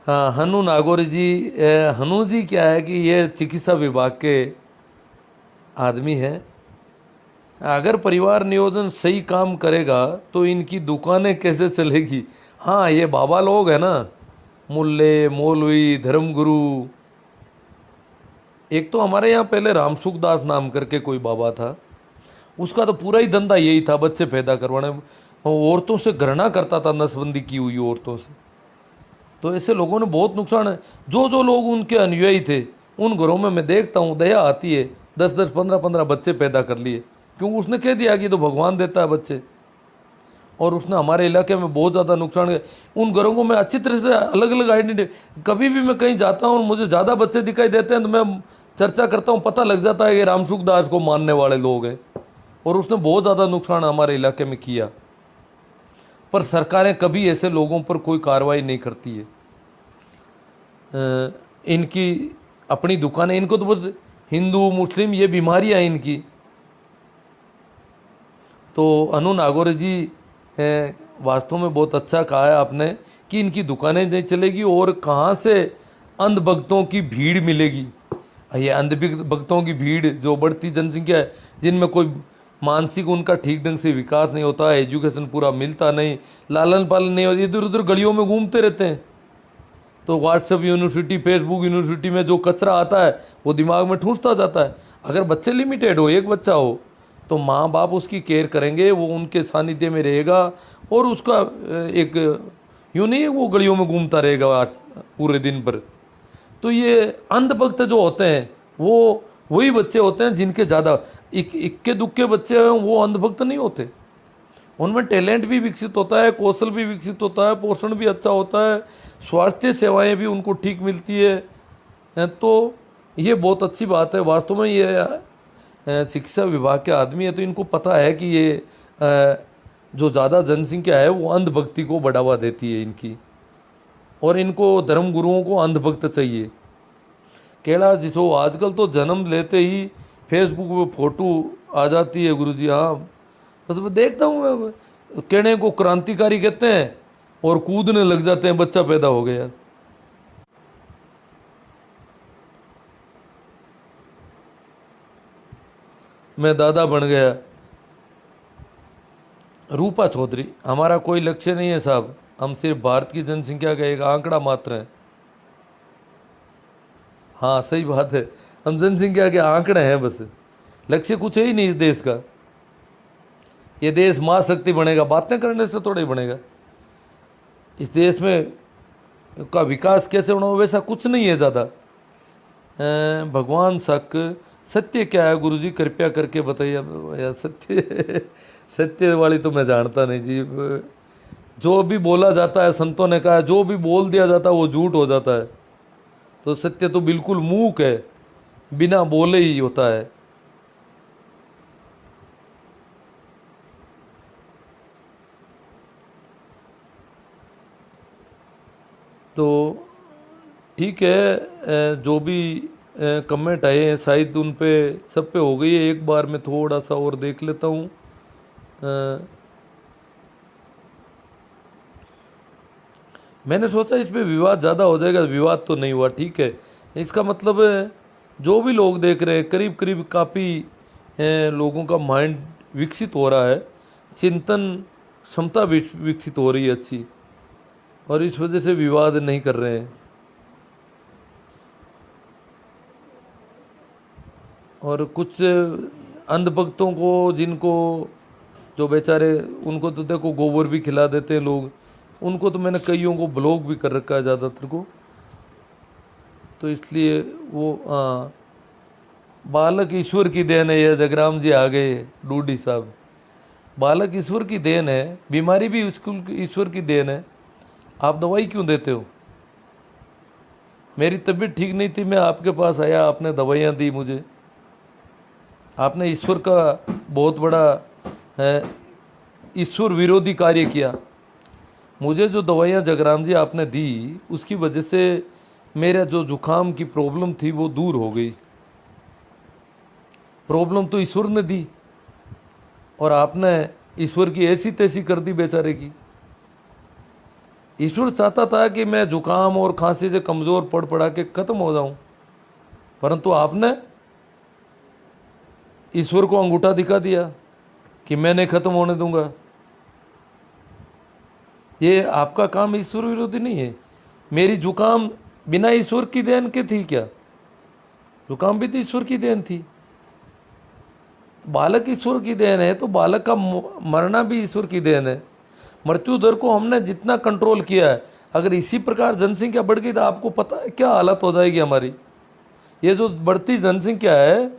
हाँ, हनु नागौरी जी। हनु जी क्या है कि ये चिकित्सा विभाग के आदमी हैं। अगर परिवार नियोजन सही काम करेगा तो इनकी दुकानें कैसे चलेगी। हाँ, ये बाबा लोग हैं ना, मुल्ले मौलवी धर्मगुरु। एक तो हमारे यहाँ पहले रामसुख दास नाम करके कोई बाबा था, उसका तो पूरा ही धंधा यही था, बच्चे पैदा करवाने। औरतों से घृणा करता था, नसबंदी की हुई औरतों से। तो ऐसे लोगों ने बहुत नुकसान है। जो जो लोग उनके अनुयायी थे, उन घरों में मैं देखता हूँ दया आती है। 10-10 15-15 बच्चे पैदा कर लिए, क्योंकि उसने कह दिया कि तो भगवान देता है बच्चे। और उसने हमारे इलाके में बहुत ज़्यादा नुकसान किया। उन घरों को मैं अच्छी तरह से अलग अलग आइडेंटिटी, कभी भी मैं कहीं जाता हूँ और मुझे ज़्यादा बच्चे दिखाई देते हैं तो मैं चर्चा करता हूँ, पता लग जाता है कि रामसुख दास को मानने वाले लोग हैं। और उसने बहुत ज़्यादा नुकसान हमारे इलाके में किया, पर सरकारें कभी ऐसे लोगों पर कोई कार्रवाई नहीं करती है। इनकी अपनी दुकानें, इनको तो बस हिंदू मुस्लिम ये बीमारियां हैं इनकी। तो अनु नागौरी जी, वास्तव में बहुत अच्छा कहा है आपने कि इनकी दुकानें नहीं चलेगी और कहाँ से अंध भक्तों की भीड़ मिलेगी। ये अंध भक्तों की भीड़, जो बढ़ती जनसंख्या है, जिनमें कोई मानसिक उनका ठीक ढंग से विकास नहीं होता है, एजुकेशन पूरा मिलता नहीं, लालन पालन नहीं होती, इधर उधर गलियों में घूमते रहते हैं। तो व्हाट्सएप यूनिवर्सिटी, फेसबुक यूनिवर्सिटी में जो कचरा आता है वो दिमाग में ठूंसता जाता है। अगर बच्चे लिमिटेड हो, एक बच्चा हो, तो माँ बाप उसकी केयर करेंगे, वो उनके सानिध्य में रहेगा और उसका एक यूँ नहीं है वो गलियों में घूमता रहेगा पूरे दिन भर। तो ये अंधभक्त जो होते हैं वो वही बच्चे होते हैं जिनके ज़्यादा इक्के दुक्के बच्चे हैं, वो अंधभक्त नहीं होते। उनमें टैलेंट भी विकसित होता है, कौशल भी विकसित होता है, पोषण भी अच्छा होता है, स्वास्थ्य सेवाएं भी उनको ठीक मिलती है। तो ये बहुत अच्छी बात है। वास्तव में ये शिक्षा विभाग के आदमी है तो इनको पता है कि ये जो ज़्यादा जनसंख्या है वो अंधभक्ति को बढ़ावा देती है इनकी, और इनको धर्म गुरुओं को अंधभक्त चाहिए। कैलाश जिसो आजकल तो जन्म लेते ही फेसबुक पे फोटो आ जाती है गुरुजी। हाँ, बस मैं देखता हूँ, मैं कहने को क्रांतिकारी कहते हैं और कूदने लग जाते हैं, बच्चा पैदा हो गया। मैं दादा बन गया। रूपा चौधरी, हमारा कोई लक्ष्य नहीं है साहब, हम सिर्फ भारत की जनसंख्या का एक आंकड़ा मात्र है। हाँ सही बात है, हम जनसंख्या के आंकड़े हैं बस, लक्ष्य कुछ है ही नहीं इस देश का। ये देश महाशक्ति बनेगा बातें करने से थोड़ा ही बनेगा। इस देश में का विकास कैसे होना, वैसा कुछ नहीं है ज़्यादा। भगवान शक, सत्य क्या है गुरुजी कृपया करके बताइए। यार सत्य सत्य वाली तो मैं जानता नहीं जी। जो भी बोला जाता है, संतों ने कहा है, जो भी बोल दिया जाता है वो झूठ हो जाता है। तो सत्य तो बिल्कुल मूक है, बिना बोले ही होता है। तो ठीक है, जो भी कमेंट आए हैं शायद उन पे सब पे हो गई है। एक बार मैं थोड़ा सा और देख लेता हूँ। मैंने सोचा इस पे विवाद ज़्यादा हो जाएगा, विवाद तो नहीं हुआ, ठीक है। इसका मतलब जो भी लोग देख रहे हैं, करीब करीब काफ़ी लोगों का माइंड विकसित हो रहा है, चिंतन क्षमता विकसित हो रही है अच्छी, और इस वजह से विवाद नहीं कर रहे हैं। और कुछ अंधभक्तों को, जिनको जो बेचारे, उनको तो देखो गोबर भी खिला देते हैं लोग, उनको तो मैंने कईयों को ब्लॉक भी कर रखा है ज़्यादातर को। तो इसलिए वो बालक ईश्वर की देन है। ये जगराम जी आ गए, डूडी साहब। बालक ईश्वर की देन है, बीमारी भी ईश्वर की देन है। आप दवाई क्यों देते हो? मेरी तबीयत ठीक नहीं थी, मैं आपके पास आया, आपने दवाइयाँ दी मुझे। आपने ईश्वर का बहुत बड़ा ईश्वर विरोधी कार्य किया। मुझे जो दवाइयाँ जगराम जी आपने दी, उसकी वजह से मेरा जो जुकाम की प्रॉब्लम थी वो दूर हो गई। प्रॉब्लम तो ईश्वर ने दी और आपने ईश्वर की ऐसी तैसी कर दी बेचारे की। ईश्वर चाहता था कि मैं जुकाम और खांसी से कमज़ोर पड़ पड़ा के ख़त्म हो जाऊं, परंतु आपने ईश्वर को अंगूठा दिखा दिया कि मैं नहीं ख़त्म होने दूंगा। ये आपका काम ईश्वर विरोधी नहीं है। मेरी जुकाम बिना ईश्वर की देन के थी क्या? जुकाम भी तो ईश्वर की देन थी। बालक ईश्वर की देन है तो बालक का मरना भी ईश्वर की देन है। मृत्यु दर को हमने जितना कंट्रोल किया है, अगर इसी प्रकार जनसंख्या बढ़ गई तो आपको पता है क्या हालत हो जाएगी हमारी। ये जो बढ़ती जनसंख्या है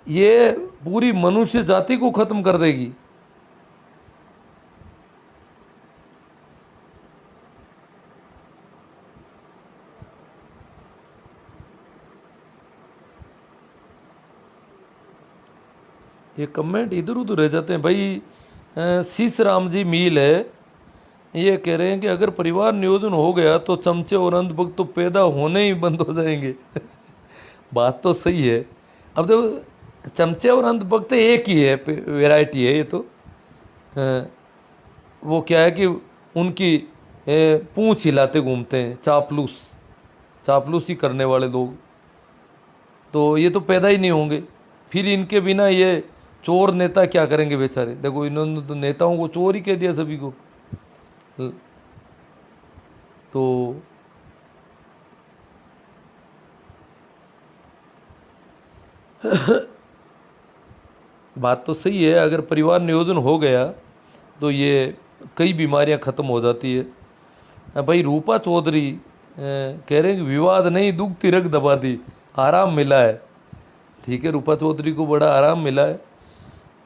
ये पूरी मनुष्य जाति को खत्म कर देगी। ये कमेंट इधर उधर रह जाते हैं भाई। शीश राम जी मील है, ये कह रहे हैं कि अगर परिवार नियोजन हो गया तो चमचे और अंधभक्त तो पैदा होने ही बंद हो जाएंगे। बात तो सही है। अब देखो चमचे और अंधभक्त एक ही है, वैरायटी है ये तो। वो क्या है कि उनकी पूंछ हिलाते घूमते हैं, चापलूसी करने वाले लोग, तो ये तो पैदा ही नहीं होंगे। फिर इनके बिना ये चोर नेता क्या करेंगे बेचारे। देखो इन्होंने तो नेताओं को चोर ही कह दिया सभी को। तो बात तो सही है, अगर परिवार नियोजन हो गया तो ये कई बीमारियां खत्म हो जाती है। भाई रूपा चौधरी कह रहे हैं कि विवाद नहीं दुखती रग दबा दी, आराम मिला है। ठीक है, रूपा चौधरी को बड़ा आराम मिला है।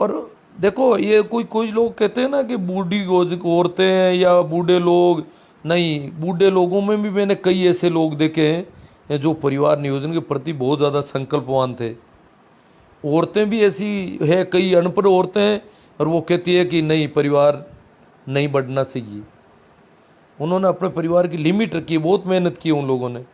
और देखो ये कोई लोग कहते हैं ना कि बूढ़ी औरतें हैं या बूढ़े लोग, नहीं, बूढ़े लोगों में भी मैंने कई ऐसे लोग देखे हैं जो परिवार नियोजन के प्रति बहुत ज़्यादा संकल्पवान थे। औरतें भी ऐसी है, कई अनपढ़ औरतें हैं और वो कहती है कि नहीं, परिवार नहीं बढ़ना चाहिए। उन्होंने अपने परिवार की लिमिट रखी, बहुत मेहनत की उन लोगों ने।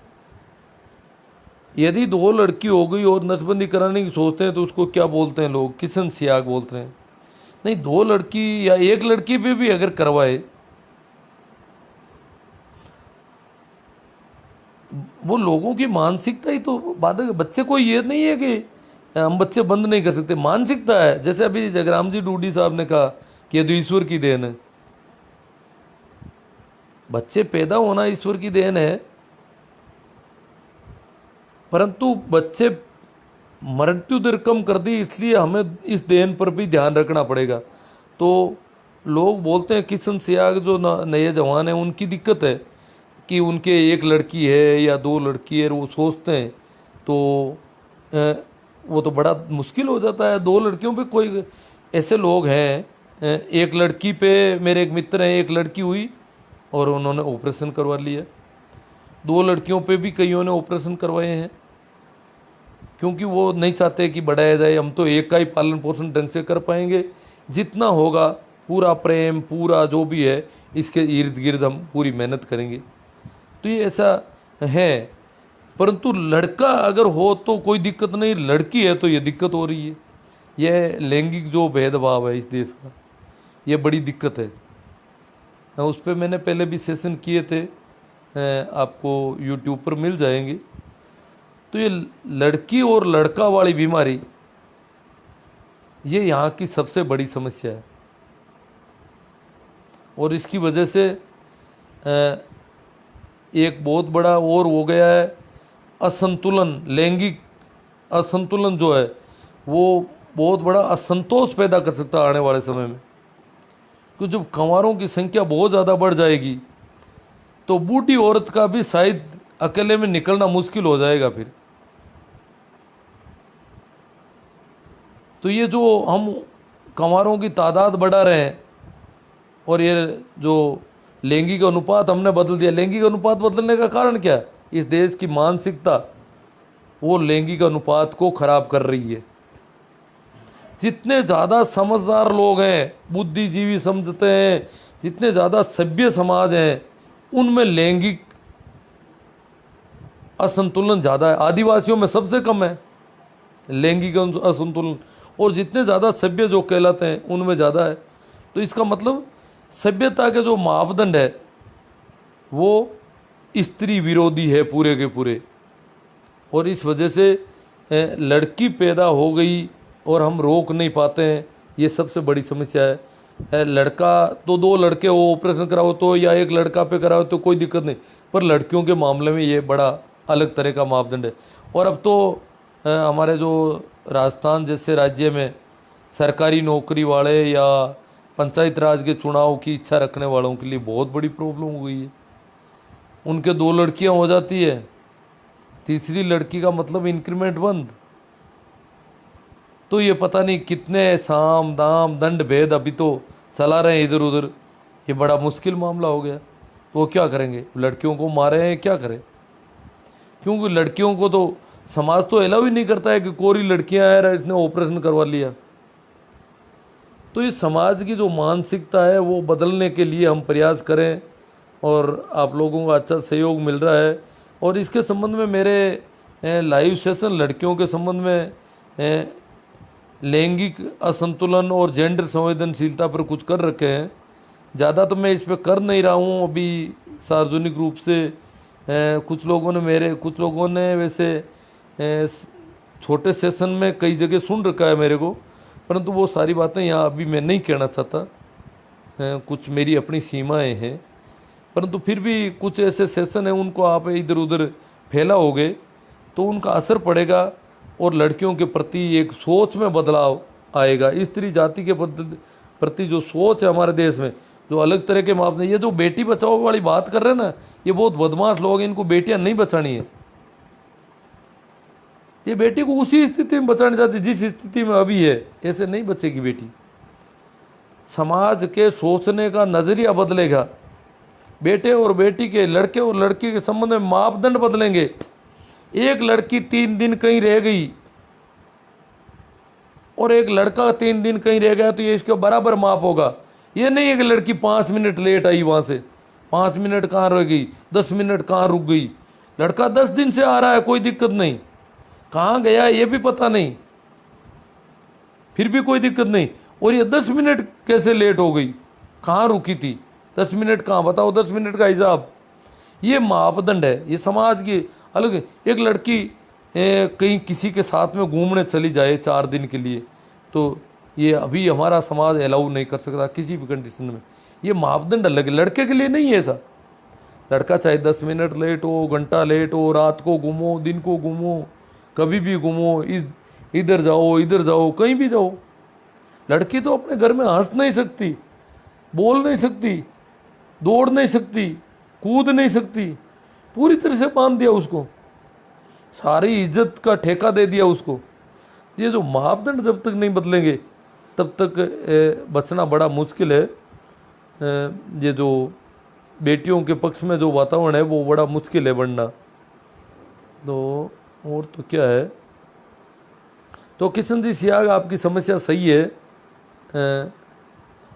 यदि 2 लड़की हो गई और नसबंदी कराने की सोचते हैं तो उसको क्या बोलते हैं लोग? किशन सियाग बोलते हैं। नहीं, 2 लड़की या 1 लड़की पे भी अगर करवाए, वो लोगों की मानसिकता ही तो बात है। बच्चे को ये नहीं है कि हम बच्चे बंद नहीं कर सकते, मानसिकता है। जैसे अभी जगराम जी डूडी साहब ने कहा कि ये तो ईश्वर की देन है। बच्चे पैदा होना ईश्वर की देन है, परंतु बच्चे मृत्यु दर कम कर दी, इसलिए हमें इस देन पर भी ध्यान रखना पड़ेगा। तो लोग बोलते हैं किशन सियाग जो नए जवान हैं उनकी दिक्कत है कि उनके 1 लड़की है या 2 लड़की है, वो सोचते हैं तो वो तो बड़ा मुश्किल हो जाता है। 2 लड़कियों पे कोई ऐसे लोग हैं, 1 लड़की पे मेरे एक मित्र हैं, 1 लड़की हुई और उन्होंने ऑपरेशन करवा लिया। 2 लड़कियों पे भी कईयों ने ऑपरेशन करवाए हैं, क्योंकि वो नहीं चाहते कि बढ़ाया जाए। हम तो एक का ही पालन पोषण ढंग से कर पाएंगे, जितना होगा पूरा प्रेम, पूरा जो भी है इसके इर्द गिर्द हम पूरी मेहनत करेंगे। तो ये ऐसा है। परंतु लड़का अगर हो तो कोई दिक्कत नहीं, लड़की है तो ये दिक्कत हो रही है। यह लैंगिक जो भेदभाव है इस देश का, ये बड़ी दिक्कत है। उस पर मैंने पहले भी सेशन किए थे, आपको यूट्यूब पर मिल जाएंगे। तो ये लड़की और लड़का वाली बीमारी, ये यहाँ की सबसे बड़ी समस्या है। और इसकी वजह से एक बहुत बड़ा और हो गया है असंतुलन। लैंगिक असंतुलन जो है वो बहुत बड़ा असंतोष पैदा कर सकता है आने वाले समय में। क्योंकि जब कंवारों की संख्या बहुत ज़्यादा बढ़ जाएगी तो बूढ़ी औरत का भी शायद अकेले में निकलना मुश्किल हो जाएगा फिर। तो ये जो हम कंवारों की तादाद बढ़ा रहे हैं और ये जो लैंगिक अनुपात हमने बदल दिया, लैंगिक अनुपात बदलने का कारण क्या है? इस देश की मानसिकता वो लैंगिक अनुपात को खराब कर रही है। जितने ज़्यादा समझदार लोग हैं, बुद्धिजीवी समझते हैं, जितने ज़्यादा सभ्य समाज हैं, उनमें लैंगिक असंतुलन ज़्यादा है। आदिवासियों में सबसे कम है लैंगिक असंतुलन, और जितने ज़्यादा सभ्य जो कहलाते हैं उनमें ज़्यादा है। तो इसका मतलब सभ्यता के जो मापदंड है वो स्त्री विरोधी है पूरे के पूरे। और इस वजह से लड़की पैदा हो गई और हम रोक नहीं पाते हैं, ये सबसे बड़ी समस्या है। लड़का तो दो लड़के हो ऑपरेशन कराओ तो, या एक लड़का पे कराओ तो कोई दिक्कत नहीं, पर लड़कियों के मामले में ये बड़ा अलग तरह का मापदंड है। और अब तो हमारे जो राजस्थान जैसे राज्य में सरकारी नौकरी वाले या पंचायत राज के चुनाव की इच्छा रखने वालों के लिए बहुत बड़ी प्रॉब्लम हो गई है। उनके दो लड़कियां हो जाती है, तीसरी लड़की का मतलब इंक्रीमेंट बंद। तो ये पता नहीं कितने साम दाम दंड भेद अभी तो चला रहे हैं इधर उधर, ये बड़ा मुश्किल मामला हो गया। वो क्या करेंगे, लड़कियों को मारे हैं, क्या करें? क्योंकि लड़कियों को तो समाज तो अलाउ ही नहीं करता है कि कोरी लड़कियां हैं इसने ऑपरेशन करवा लिया। तो इस समाज की जो मानसिकता है वो बदलने के लिए हम प्रयास करें, और आप लोगों का अच्छा सहयोग मिल रहा है। और इसके संबंध में मेरे लाइव सेशन लड़कियों के संबंध में लैंगिक असंतुलन और जेंडर संवेदनशीलता पर कुछ कर रखे हैं। ज़्यादा तो मैं इस पर कर नहीं रहा हूँ अभी सार्वजनिक रूप से। कुछ लोगों ने वैसे छोटे सेशन में कई जगह सुन रखा है मेरे को, परंतु वो सारी बातें यहाँ अभी मैं नहीं कहना चाहता। कुछ मेरी अपनी सीमाएं हैं, परंतु फिर भी कुछ ऐसे सेशन हैं उनको आप इधर उधर फैलाओगे तो उनका असर पड़ेगा और लड़कियों के प्रति एक सोच में बदलाव आएगा। स्त्री जाति के प्रति जो सोच है हमारे देश में, जो अलग तरह के मापदंड, ये जो बेटी बचाओ वाली बात कर रहे हैं ना, ये बहुत बदमाश लोग हैं, इनको बेटियां नहीं बचानी है। ये बेटी को उसी स्थिति में बचाना चाहती जिस स्थिति में अभी है, ऐसे नहीं बचेगी बेटी। समाज के सोचने का नजरिया बदलेगा, बेटे और बेटी के, लड़के और लड़की के संबंध में मापदंड बदलेंगे। एक लड़की 3 दिन कहीं रह गई और एक लड़का 3 दिन कहीं रह गया तो ये इसका बराबर माप होगा। ये नहीं है कि लड़की 5 मिनट लेट आई वहां से, 5 मिनट कहाँ रह गई, 10 मिनट कहाँ रुक गई। लड़का 10 दिन से आ रहा है, कोई दिक्कत नहीं, कहाँ गया ये भी पता नहीं, फिर भी कोई दिक्कत नहीं। और ये 10 मिनट कैसे लेट हो गई, कहाँ रुकी थी, 10 मिनट कहाँ, बताओ 10 मिनट का हिसाब। ये मापदंड है, ये समाज की अलग। एक लड़की कहीं किसी के साथ में घूमने चली जाए 4 दिन के लिए, तो ये अभी हमारा समाज अलाउ नहीं कर सकता किसी भी कंडीशन में। ये मापदंड अलग है, लड़के के लिए नहीं है ऐसा। लड़का चाहे 10 मिनट लेट हो, घंटा लेट हो, रात को घूमो, दिन को घूमो, कभी भी घूमो, इधर जाओ, कहीं भी जाओ। लड़की तो अपने घर में हंस नहीं सकती, बोल नहीं सकती, दौड़ नहीं सकती, कूद नहीं सकती, पूरी तरह से बांध दिया उसको, सारी इज्जत का ठेका दे दिया उसको। ये जो मापदंड जब तक नहीं बदलेंगे तब तक बचना बड़ा मुश्किल है। ये जो बेटियों के पक्ष में जो वातावरण है वो बड़ा मुश्किल है बनना। तो और तो क्या है, तो किशन जी सियाग आपकी समस्या सही है।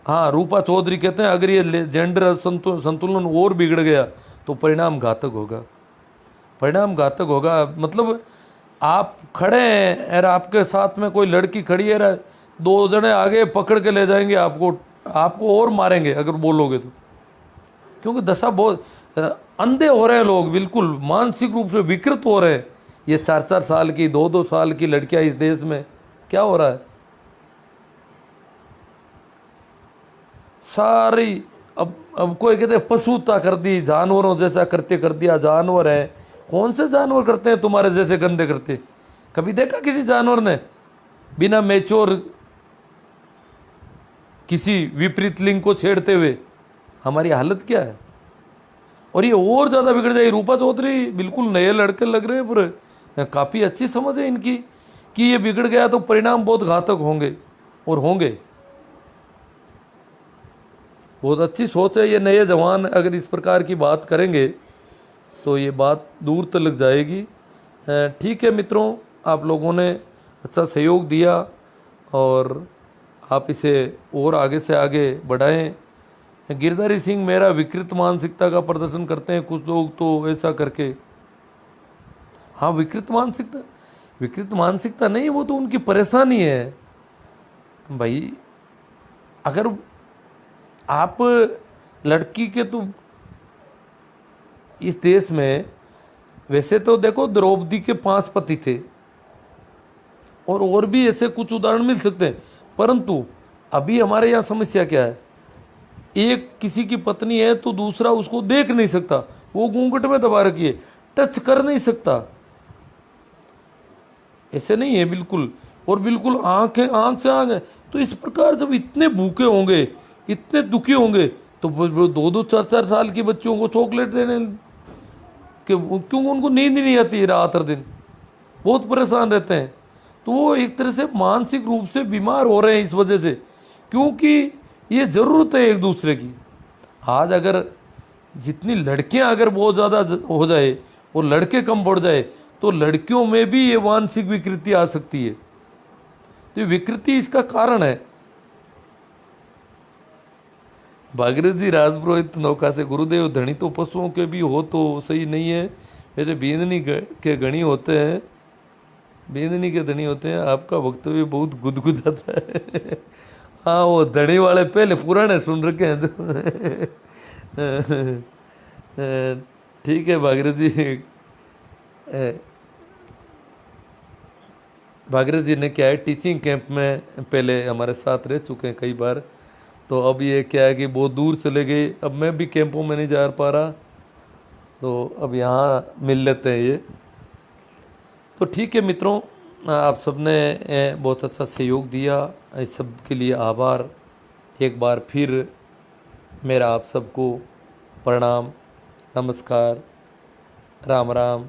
हाँ, रूपा चौधरी कहते हैं अगर ये जेंडर संतुलन और बिगड़ गया तो परिणाम घातक होगा। परिणाम घातक होगा मतलब आप खड़े हैं और आपके साथ में कोई लड़की खड़ी है, 2 जने आगे पकड़ के ले जाएंगे आपको और मारेंगे अगर बोलोगे तो। क्योंकि दशा बहुत अंधे हो रहे हैं लोग, बिल्कुल मानसिक रूप से विकृत हो रहे हैं। ये 4-4 साल की 2-2 साल की लड़कियां इस देश में क्या हो रहा है, सारी अब कोई कहते हैं पशुता कर दी, जानवरों जैसा करते कर दिया। जानवर है, कौन से जानवर करते हैं तुम्हारे जैसे गंदे करते? कभी देखा किसी जानवर ने बिना मैच्योर किसी विपरीत लिंग को छेड़ते हुए? हमारी हालत क्या है। और ये और ज़्यादा बिगड़ जाएगी। रूपा चौधरी बिल्कुल नए लड़के लग रहे हैं, पर काफ़ी अच्छी समझ है इनकी कि ये बिगड़ गया तो परिणाम बहुत घातक होंगे और होंगे। बहुत अच्छी सोच है। ये नए जवान अगर इस प्रकार की बात करेंगे तो ये बात दूर तक लग जाएगी। ठीक है मित्रों, आप लोगों ने अच्छा सहयोग दिया और आप इसे और आगे से आगे बढ़ाएं। गिरधारी सिंह मेरा विकृत मानसिकता का प्रदर्शन करते हैं कुछ लोग तो ऐसा करके। हाँ, विकृत मानसिकता नहीं, वो तो उनकी परेशानी है भाई। अगर आप लड़की के तो इस देश में वैसे तो देखो द्रौपदी के 5 पति थे और भी ऐसे कुछ उदाहरण मिल सकते हैं, परंतु अभी हमारे यहाँ समस्या क्या है, एक किसी की पत्नी है तो दूसरा उसको देख नहीं सकता, वो घूंघट में दबा रखी है, टच कर नहीं सकता। ऐसे नहीं है बिल्कुल, और बिल्कुल आंख है, आंख से आंख है। तो इस प्रकार जब इतने भूखे होंगे, इतने दुखी होंगे, तो वो 2-2 4-4 साल के बच्चों को चॉकलेट देने कि क्यों उनको नींद ही नहीं आती है रात हर दिन, बहुत परेशान रहते हैं। तो वो एक तरह से मानसिक रूप से बीमार हो रहे हैं इस वजह से, क्योंकि ये ज़रूरत है एक दूसरे की। आज अगर जितनी लड़कियां अगर बहुत ज़्यादा हो जाए और लड़के कम पड़ जाए, तो लड़कियों में भी ये मानसिक विकृति आ सकती है। तो ये विकृति इसका कारण है। भागीरथ जी राजपुरोहित नौका से, गुरुदेव धनी तो पशुओं के भी हो तो सही नहीं है, मेरे बींदनी के गणी होते हैं, बींदनी के धनी होते हैं, आपका वक्तव्य बहुत गुदगुदाता है। हाँ, वो धनी वाले पहले पुराने सुन रखे हैं ठीक है भागीरथ जी। भागीरथ जी ने क्या है, टीचिंग कैंप में पहले हमारे साथ रह चुके हैं कई बार, तो अब ये क्या है कि बहुत दूर चले गए, अब मैं भी कैंपों में नहीं जा पा रहा, तो अब यहाँ मिल लेते हैं ये। तो ठीक है मित्रों, आप सबने बहुत अच्छा सहयोग दिया, इस सब के लिए आभार। एक बार फिर मेरा आप सबको प्रणाम, नमस्कार, राम राम।